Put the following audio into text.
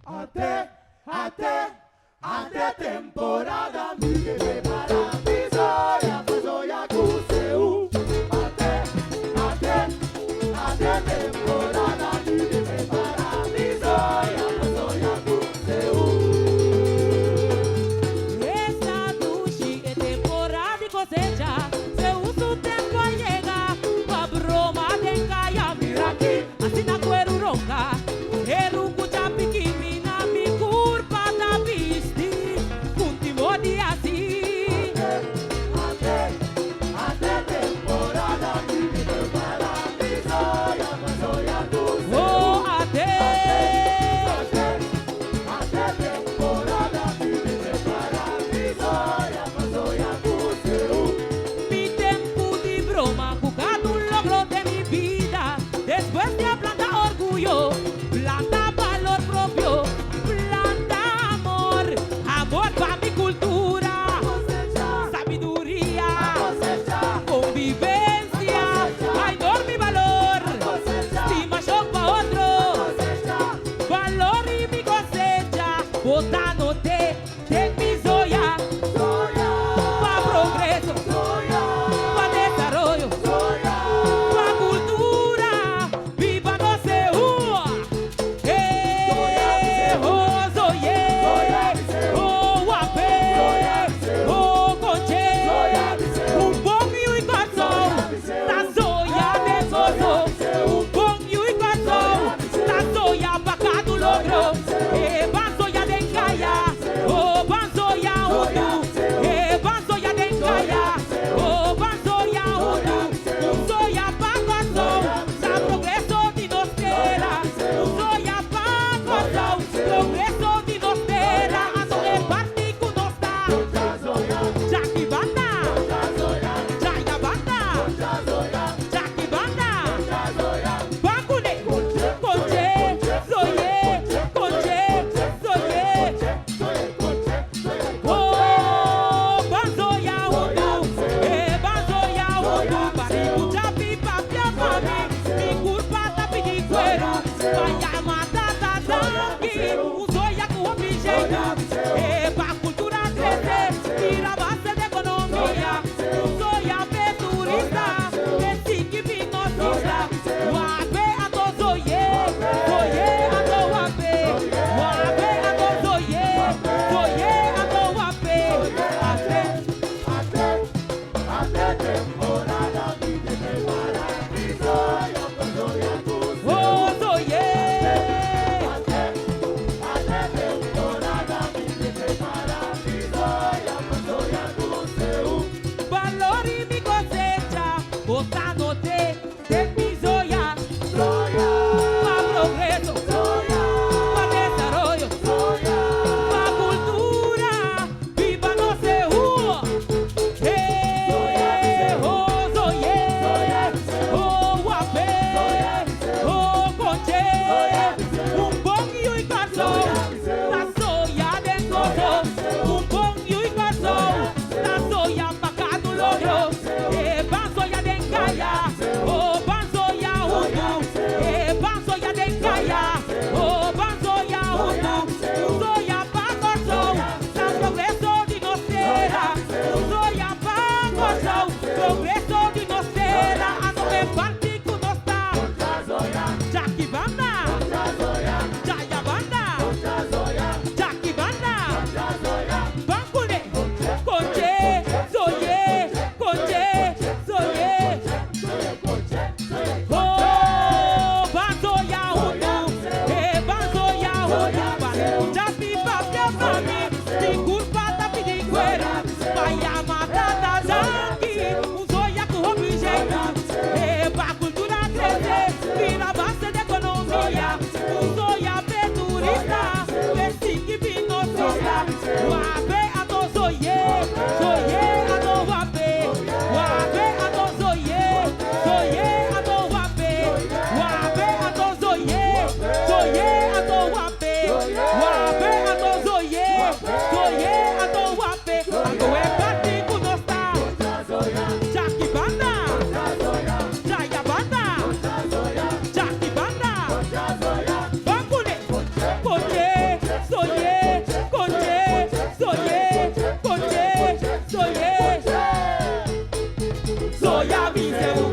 até temporada me prepara, visoia, fazoia com seu. Até temporada me prepara, visoia, fazoia com seu. Esta noche é temporada de cosecha, se uso tempo a llegar, pa broma de caia, mira aqui, assim na cuero ronca, eruco chapi que mina mi curpa da visti, último dia assim. Até temporada me prepara, visoia, fazoia com seu. Oh, até temporada me prepara, visoia, fazoia com seu. mi tempo de broma, jugado un logro de mi vida, después de planta orgullo, planta valor propio, planta amor, amor para mi cultura, sabiduría, convivencia, hay enorme valor, estima pa otro, valor y mi cosecha, botándote de mi zoya, pa progreso, pa desarrollo, pa cultura, viva no se oh, zoye, oh, guapé, oh, conche, un bom y corazón, la zoya de gozo, un bom y corazón, la zoya pa cada logro, van zoya de encaya, oh, van zoya utu, van zoya de encaya, oh, van zoya utu, un zoya pa corazón, sa progreso de nostera, un zoya pa corazón, progreso de nostera, ando en parte con nostra, Jackie Banda, Jaya Banda, Jackie Banda, Bakune, Conche, Zoye, oh, Banzoya Udu, Banzoya Udu, Baribu Chapi Papia Mami, mi culpa tapi de cuero, vaya matar tanque, Zoya com objeto, pra cultura crescer, tira base de economia, Zoya turista, esse que vinosista, Wabe a to Zoye, a to Wabe, a to Zoye a to Wabe, Até temporada me prepara, visoia, fazoia com seu. oh Zoye. Até temporada me prepara, visoia, fazoia com seu. Valor y mi cosecha, botándote de mi zoya, pa progreso, pa desarrollo, pa cultura, viva no se oh zoye, oh guapé, oh conche, un bom y corazón, la zoya de gozo, un bom y corazón, la zoya pa cada logro, van zoya de encaya, oh van zoya utu, van zoya de encaya, oh van zoya utu, zoya pa corazón, la progreso de nostera, zoya pa corazón, progreso de nostera, ando en parte con nostra, Jackie Banda, Jaya Banda, Jackie Banda, Bakune, Conche, Zoye, oh, Banzoya Utu, Banzoya Utu, Jaspi Papia Mami, de culpa tapi de cuero, vaya matar zanki, Zoya com objeto, pra cultura crescer, vira base de economia, Zoya turista, esse que vinosista, Wabe a to Zoye a to Wabe a to Zoye a to Wabe a to Zoye a to Wabe, zoya mi se